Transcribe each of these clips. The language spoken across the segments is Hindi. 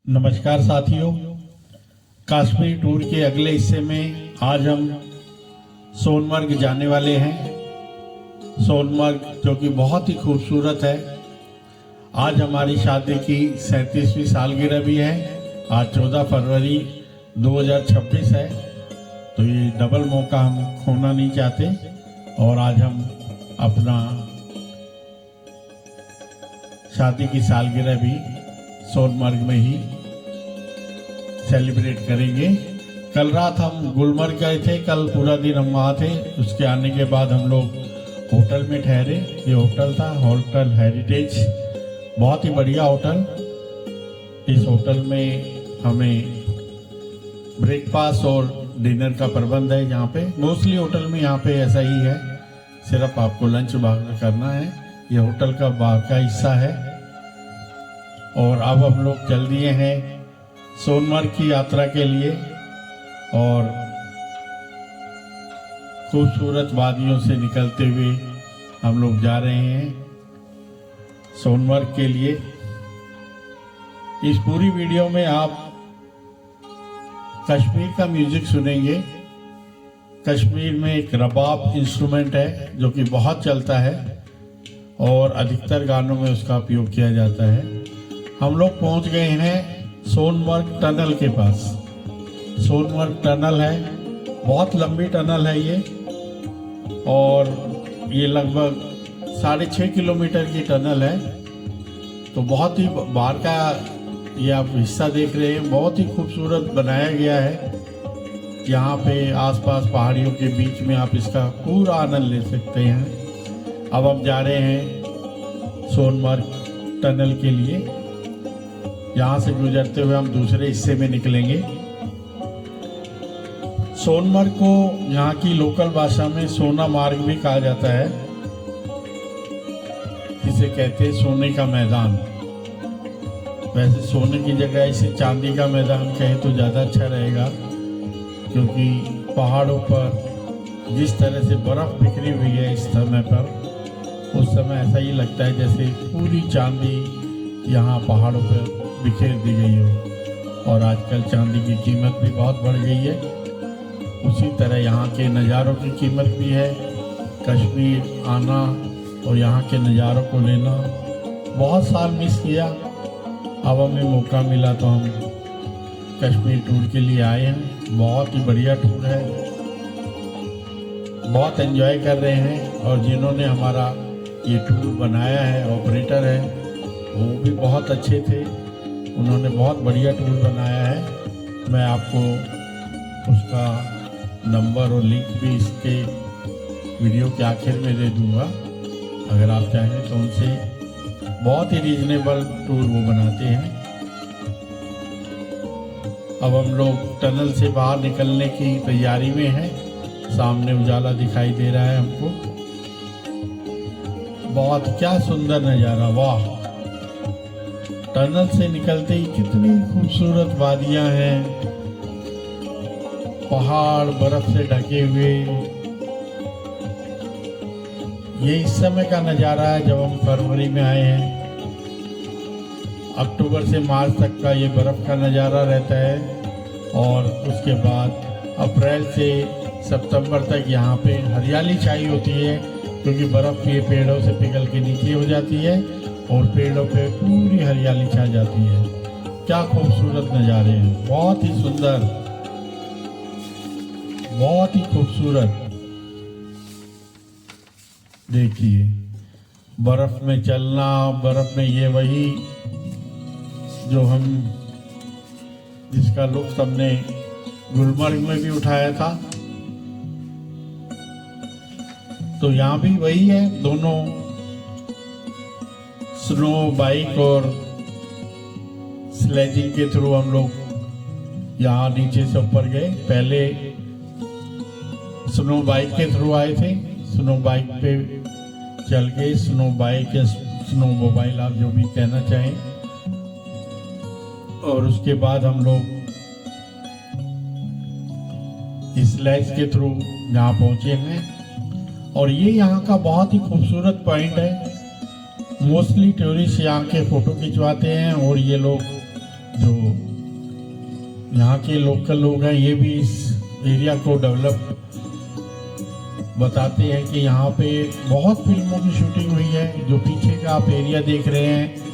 नमस्कार साथियों, कश्मीर टूर के अगले हिस्से में आज हम सोनमर्ग जाने वाले हैं। सोनमर्ग जो कि बहुत ही खूबसूरत है। आज हमारी शादी की 37वीं सालगिरह भी है। आज 14 फरवरी 2026 है, तो ये डबल मौका हम खोना नहीं चाहते और आज हम अपना शादी की सालगिरह भी सोनमर्ग में ही सेलिब्रेट करेंगे। कल रात हम गुलमर्ग गए थे, कल पूरा दिन हम वहाँ थे। उसके आने के बाद हम लोग होटल में ठहरे। ये होटल था होटल हेरिटेज, बहुत ही बढ़िया होटल। इस होटल में हमें ब्रेकफास्ट और डिनर का प्रबंध है। यहाँ पे मोस्टली होटल में यहाँ पे ऐसा ही है, सिर्फ आपको लंच बाहर करना है। ये होटल का बाहर का हिस्सा है। और अब हम लोग चल दिए हैं सोनमर्ग की यात्रा के लिए और खूबसूरत वादियों से निकलते हुए हम लोग जा रहे हैं सोनमर्ग के लिए। इस पूरी वीडियो में आप कश्मीर का म्यूजिक सुनेंगे। कश्मीर में एक रबाब इंस्ट्रूमेंट है जो कि बहुत चलता है और अधिकतर गानों में उसका उपयोग किया जाता है। हम लोग पहुंच गए हैं सोनमर्ग टनल के पास। सोनमर्ग टनल है, बहुत लंबी टनल है ये, और ये लगभग 6.5 किलोमीटर की टनल है। तो बहुत ही बाहर का ये आप हिस्सा देख रहे हैं, बहुत ही खूबसूरत बनाया गया है। यहाँ पे आसपास पहाड़ियों के बीच में आप इसका पूरा आनंद ले सकते हैं। अब हम जा रहे हैं सोनमर्ग टनल के लिए। यहाँ से गुजरते हुए हम दूसरे हिस्से में निकलेंगे। सोनमर्ग को यहाँ की लोकल भाषा में सोना मार्ग भी कहा जाता है, जिसे कहते हैं सोने का मैदान। वैसे सोने की जगह इसे चांदी का मैदान कहे तो ज़्यादा अच्छा रहेगा, क्योंकि पहाड़ों पर जिस तरह से बर्फ़ बिखरी हुई है इस समय पर, उस समय ऐसा ही लगता है जैसे पूरी चांदी यहाँ पहाड़ों पर बिखेर दी गई हो। और आजकल चांदी की कीमत भी बहुत बढ़ गई है। उसी तरह यहाँ के नज़ारों की कीमत भी है। कश्मीर आना और यहाँ के नज़ारों को लेना बहुत साल मिस किया। अब हमें मौका मिला तो हम कश्मीर टूर के लिए आए हैं। बहुत ही बढ़िया टूर है, बहुत एंजॉय कर रहे हैं। और जिन्होंने हमारा ये टूर बनाया है, ऑपरेटर है, वो भी बहुत अच्छे थे। उन्होंने बहुत बढ़िया टूर बनाया है। मैं आपको उसका नंबर और लिंक भी इसके वीडियो के आखिर में दे दूंगा, अगर आप चाहें तो। उनसे बहुत ही रीजनेबल टूर वो बनाते हैं। अब हम लोग टनल से बाहर निकलने की तैयारी में हैं। सामने उजाला दिखाई दे रहा है हमको। बहुत क्या सुंदर नज़ारा, वाह! टनल से निकलते ही कितनी खूबसूरत वादियां हैं, पहाड़ बर्फ से ढके हुए। ये इस समय का नज़ारा है जब हम फरवरी में आए हैं। अक्टूबर से मार्च तक का ये बर्फ का नज़ारा रहता है, और उसके बाद अप्रैल से सितंबर तक यहाँ पे हरियाली छाई होती है, क्योंकि बर्फ ये पेड़ों से पिघल के नीचे हो जाती है और पेड़ों पे पूरी हरियाली छा जाती है। क्या खूबसूरत नज़ारे हैं, बहुत ही सुंदर, बहुत ही खूबसूरत। देखिए बर्फ में चलना, बर्फ में ये वही जो हम जिसका लुत्फ हमने गुलमर्ग में भी उठाया था। तो यहाँ भी वही है, दोनों स्नो बाइक और स्लेजिंग के थ्रू हम लोग यहाँ नीचे से ऊपर गए। पहले स्नो बाइक के थ्रू आए थे, स्नो बाइक पे चल के, स्नो बाइक या स्नो मोबाइल आप जो भी कहना चाहें। और उसके बाद हम लोग स्लेज के थ्रू यहाँ पहुंचे हैं। और ये यहाँ का बहुत ही खूबसूरत पॉइंट है। मोस्टली टूरिस्ट यहाँ के फ़ोटो खिंचवाते हैं और ये लोग जो यहाँ के लोकल लोग हैं, ये भी इस एरिया को डेवलप बताते हैं कि यहाँ पे बहुत फिल्मों की शूटिंग हुई है। जो पीछे का आप एरिया देख रहे हैं,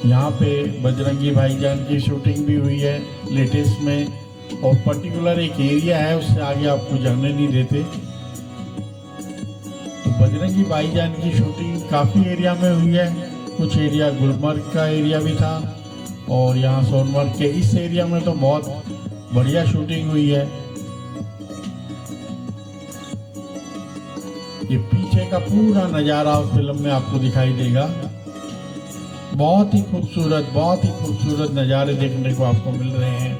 यहाँ पे बजरंगी भाईजान की शूटिंग भी हुई है लेटेस्ट में, और पर्टिकुलर एक एरिया है, उससे आगे आपको जाने नहीं देते। तो बजरंगी भाईजान की शूटिंग काफ़ी एरिया में हुई है, कुछ एरिया गुलमर्ग का एरिया भी था, और यहाँ सोनमर्ग के इस एरिया में तो बहुत बढ़िया शूटिंग हुई है। ये पीछे का पूरा नज़ारा उस फिल्म में आपको दिखाई देगा। बहुत ही खूबसूरत नज़ारे देखने को आपको मिल रहे हैं।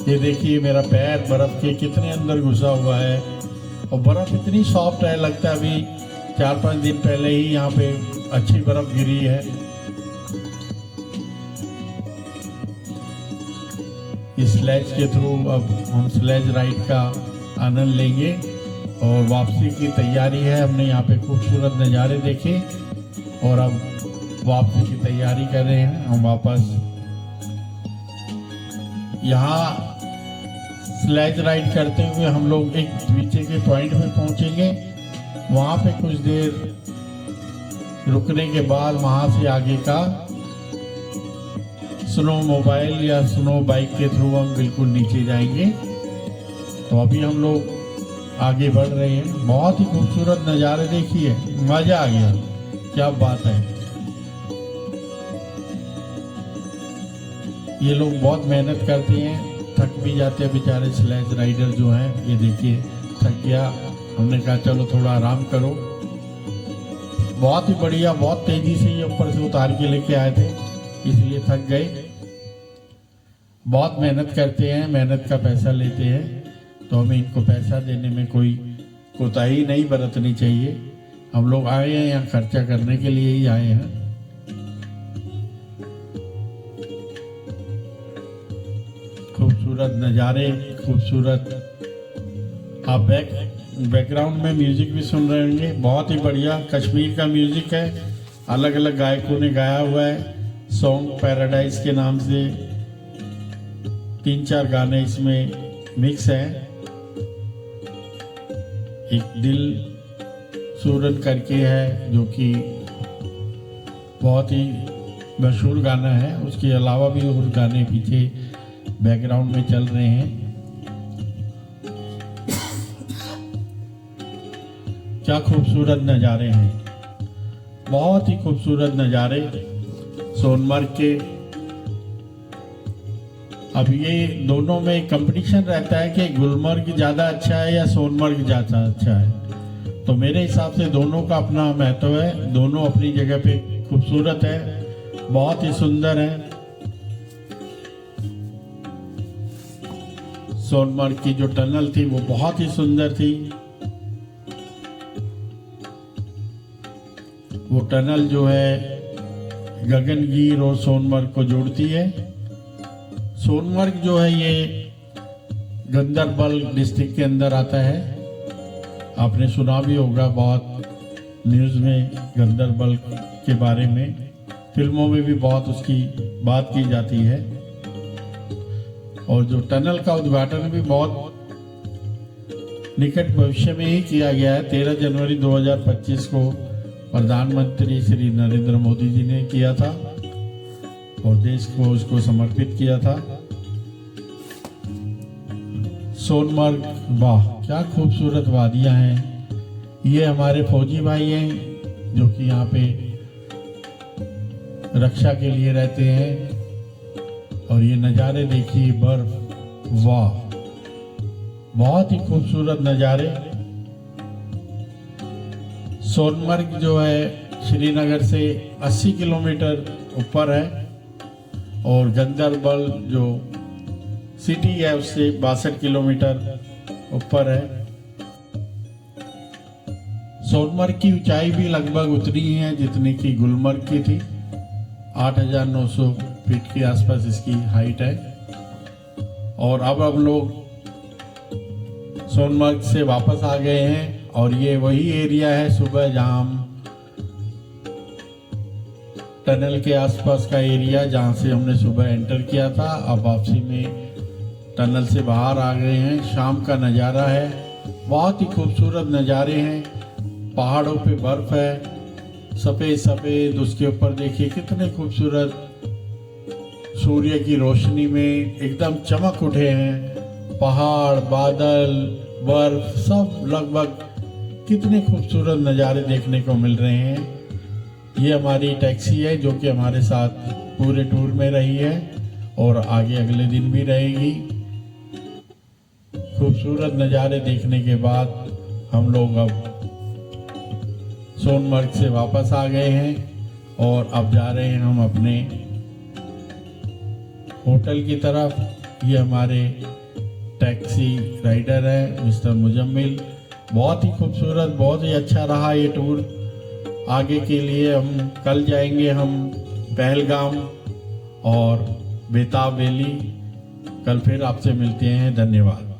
ये देखिए मेरा पैर बर्फ़ के कितने अंदर घुसा हुआ है, और बर्फ़ इतनी सॉफ्ट है, लगता है अभी 4-5 दिन पहले ही यहाँ पे अच्छी बर्फ़ गिरी है। इस स्लेज के थ्रू अब हम स्लेज राइड का आनंद लेंगे, और वापसी की तैयारी है। हमने यहाँ पे खूबसूरत नज़ारे देखे और अब वापसी की तैयारी कर रहे हैं। हम वापस यहाँ स्लेज राइड करते हुए हम लोग एक नीचे के पॉइंट पे पहुँचेंगे। वहाँ पे कुछ देर रुकने के बाद वहाँ से आगे का स्नो मोबाइल या स्नो बाइक के थ्रू हम बिल्कुल नीचे जाएंगे। तो अभी हम लोग आगे बढ़ रहे हैं। बहुत ही खूबसूरत नज़ारे देखिए, मज़ा आ गया, क्या बात है। ये लोग बहुत मेहनत करते हैं, थक भी जाते हैं बेचारे स्लेज राइडर जो हैं। ये देखिए थक गया, हमने कहा चलो थोड़ा आराम करो। बहुत ही बढ़िया, बहुत तेज़ी से ये ऊपर से उतार के लेके आए थे, इसलिए थक गए। बहुत मेहनत करते हैं, मेहनत का पैसा लेते हैं, तो हमें इनको पैसा देने में कोई कोताही नहीं बरतनी चाहिए। हम लोग आए हैं यहाँ खर्चा करने के लिए ही आए हैं। खूबसूरत नज़ारे, खूबसूरत। आप बैकग्राउंड में म्यूजिक भी सुन रहे होंगे, बहुत ही बढ़िया कश्मीर का म्यूजिक है। अलग अलग गायकों ने गाया हुआ है। सॉन्ग पैराडाइज के नाम से 3-4 गाने इसमें मिक्स हैं। एक दिल सूरन करके है जो कि बहुत ही मशहूर गाना है, उसके अलावा भी और गाने पीछे बैकग्राउंड में चल रहे हैं। क्या खूबसूरत नज़ारे हैं, बहुत ही खूबसूरत नज़ारे सोनमर्ग के। अब ये दोनों में कंपटीशन रहता है कि गुलमर्ग ज़्यादा अच्छा है या सोनमर्ग ज़्यादा अच्छा है। तो मेरे हिसाब से दोनों का अपना महत्व है, दोनों अपनी जगह पे खूबसूरत है, बहुत ही सुंदर है। सोनमर्ग की जो टनल थी वो बहुत ही सुंदर थी। वो टनल जो है गगनगीर और सोनमर्ग को जोड़ती है। सोनमर्ग जो है ये गंदरबल डिस्ट्रिक्ट के अंदर आता है। आपने सुना भी होगा बहुत न्यूज़ में गंदरबल के बारे में, फिल्मों में भी बहुत उसकी बात की जाती है। और जो टनल का उद्घाटन भी बहुत निकट भविष्य में ही किया गया है। 13 जनवरी 2025 को प्रधानमंत्री श्री नरेंद्र मोदी जी ने किया था और देश को उसको समर्पित किया था। सोनमर्ग, वाह क्या खूबसूरत वादियां हैं। ये हमारे फौजी भाई हैं जो कि यहाँ पे रक्षा के लिए रहते हैं। और ये नज़ारे देखिए, बर्फ, वाह बहुत ही खूबसूरत नज़ारे। सोनमर्ग जो है श्रीनगर से 80 किलोमीटर ऊपर है और गंदरबल जो सिटी है उससे 62 किलोमीटर ऊपर है। सोनमर्ग की ऊंचाई भी लगभग उतनी ही है जितनी कि गुलमर्ग की थी। 8,900 फीट के आसपास इसकी हाइट है। और अब हम लोग सोनमर्ग से वापस आ गए हैं और ये वही एरिया है सुबह जहां हम टनल के आसपास का एरिया जहां से हमने सुबह एंटर किया था। अब वापसी में टनल से बाहर आ गए हैं। शाम का नज़ारा है, बहुत ही खूबसूरत नज़ारे हैं। पहाड़ों पे बर्फ है, सफ़ेद सफ़ेद, उसके ऊपर देखिए कितने खूबसूरत सूर्य की रोशनी में एकदम चमक उठे हैं। पहाड़, बादल, बर्फ सब लगभग कितने खूबसूरत नज़ारे देखने को मिल रहे हैं। ये हमारी टैक्सी है जो कि हमारे साथ पूरे टूर में रही है और आगे अगले दिन भी रहेगी। खूबसूरत नज़ारे देखने के बाद हम लोग अब सोनमर्ग से वापस आ गए हैं और अब जा रहे हैं हम अपने होटल की तरफ। ये हमारे टैक्सी राइडर है मिस्टर मुजम्मिल। बहुत ही खूबसूरत, बहुत ही अच्छा रहा ये टूर। आगे के लिए हम कल जाएंगे हम पहलगाम और बेताब वैली। कल फिर आपसे मिलते हैं। धन्यवाद।